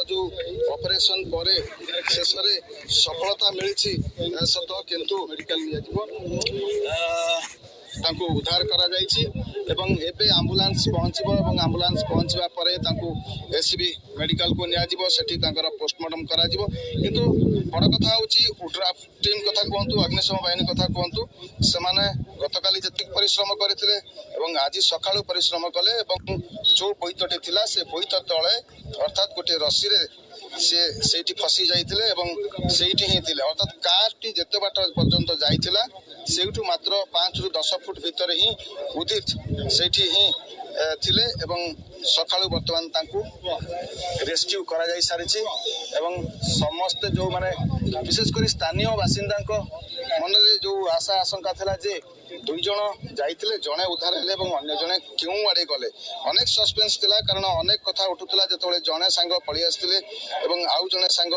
जो ऑपरेशन पर शेष सफलता मिली सत किंतु मेडिकल तांको उद्धार करा जायछि एवं एबे एम्बुलेंस पहुंचबो एवं एम्बुलेंस पहुंचबा परे तांको एससीबी मेडिकल को निया जिवो सेठी तांकर पोस्टमार्टम करा जिवो किंतु बड़ कथा होछि उड्राफ टीम कथा कहंतु अग्निशम बाहिनी कथा कहंतु सेमाने गतकाली जतिक परिश्रम करथिले एवं आज सकाळु परिश्रम कले एवं जो बोईतटे थिला से बोईत तळे अर्थात गोटे रस्सी रे से फसी जाइथिले एवं सेठी ही थिले अर्थात कार टी जते बाट पर्यंत जाइथिला सेठू मात्र 5 रु 10 फुट भीतर ही उदित सेठी ही थिले एवं सकाळु वर्तमान तांकू रेस्क्यू करा जाई सारिछि एवं समस्त जो माने विशेष करी स्थानीय बासिंदा को मन रे जो आशा आशंका थिला जे दुई जन जाइथिले जणे उद्धार हेले एवं अन्य जणे क्यों आड़े गले अनेक सस्पेंस थिला कारण अनेक कथा उठुतला जेतबेले जणे सांग पळी आस्थिले एवं आउ जणे सांग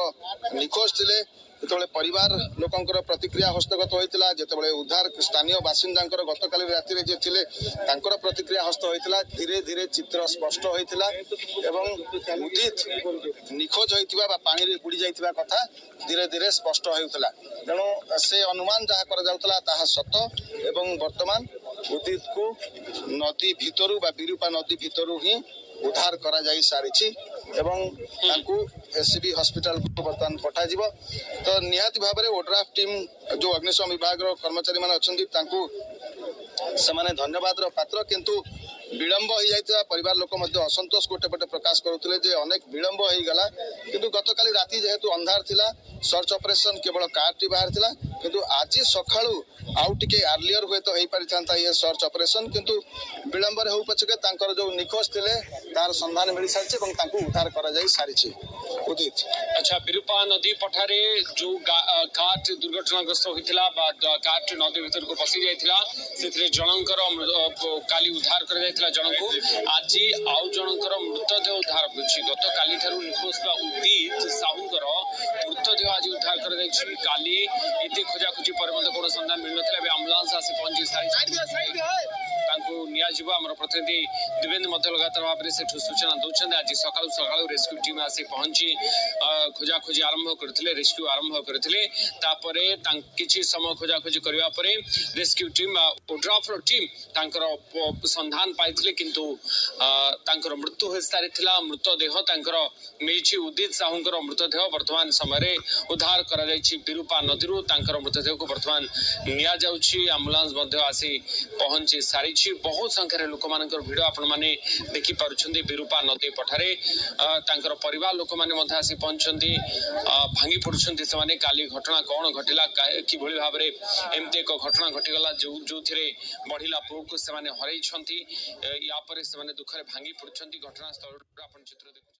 निखोज थिले जेतबेले परिवार लोकंकर प्रतिक्रिया हस्तगत होइतिला जेतबेले उद्धार स्थानीय बासिंदांकर गतकाली राति रे जे थिले तांकर प्रतिक्रिया हस्त होइतिला धीरे धीरे चित्र स्पष्ट होइतिला एवं उदित निखोज होइतिबा बा पानी रे बुडी जाइतिबा कथा धीरे धीरे स्पष्ट होइतिला तेणु से अनुमान जहा कर जाउतला ताहा सत एवं वर्तमान उदित को नदी भितरु बा बिरुपा नदी भितरु ही उद्धार करा जाई सारिछि एवं तांकू एससीबी हॉस्पिटल को वर्तमान पठा जिवो तो निहाती भाबरे ओड्राफ टीम जो अग्निशम विभाग रो कर्मचारी माने अछंती तांकू समाने धन्यवाद रो पात्र किंतु विलंब हो जाइता परिवार लोक मध्य असंतोष गोटे पटे प्रकाश करुथिले जे अनेक विलंब हो गला किंतु गतकाली राति जेहेतु अंधार थिला सर्च ऑपरेशन केवल कार टी बाहर थिला किंतु आज सखाळु आउ टिके अर्लियर हुए तो हेई परिथांता ये सर्च ऑपरेशन किंतु विलंब रे हो पछके तांकर जो निखोज थिले तार संधान मिली सारिছে এবং तांकू उद्धार करा जाई सारिছে उदित अच्छा बिरुपा नदी पठारे जो काट दुर्घटनाग्रस्त होइथिला बा काट नदी भीतर को पसी जाइथिला सेथिरे जनंकर काली उद्धार कर जाइथिला जनको आज आउ जनंकर मृतदेह उद्धार होछि गत काली थारु निखोज बा उदित साहुंकर मृतदेह आज उद्धार कर जाइछि काली एते खोजा खोजी पर मध्ये कोनो संधान मिल नथिला बे एम्बुलेंस आसी पहुंची सारी तांको निया जिवो हमर प्रतिनिधि दिवेंद्र मध्य लगातार भाव में सेठु सूचना दउछन आज सकाळु सकाळु रेस्क्यू टीम आसी पहुंची खोजा खोजी आरंभ करथिले रेस्क्यू आरंभ करथिले तापरे किछि समय खोजा खोजी करबा परे रेस्क्यू टीम ओड्राफ टीम तांकर संधान पाइथिले किंतु तांकर मृत्यु होई सारिथिला मृतदेह तांकर मिलिछि उदित साहुंकर मृतदेह वर्तमान समय उद्धार करा जाइछि बिरुपा नदीरु तांकर मृतदेह को वर्तमान निया जाउछि एम्बुलेंस मध्ये आसी पहुंची सारी बहुत संख्यार लोक मानकर भिड आपण माने देखि पारुछन्ती बिरुपा नदी पठारे तांकर परिवार लोक माने मध्ये आसी पहुंचन्ती भांगी पडुछन्ती से काली घटना कौन घटिला कि भली भाव रे एमते एक घटना घटिगला जो थिरे बढ़िला पुओ को से माने हरै छन्ती या परे से माने दुखरे भांगी पडुछन्ती घटना स्थल आपण चित्र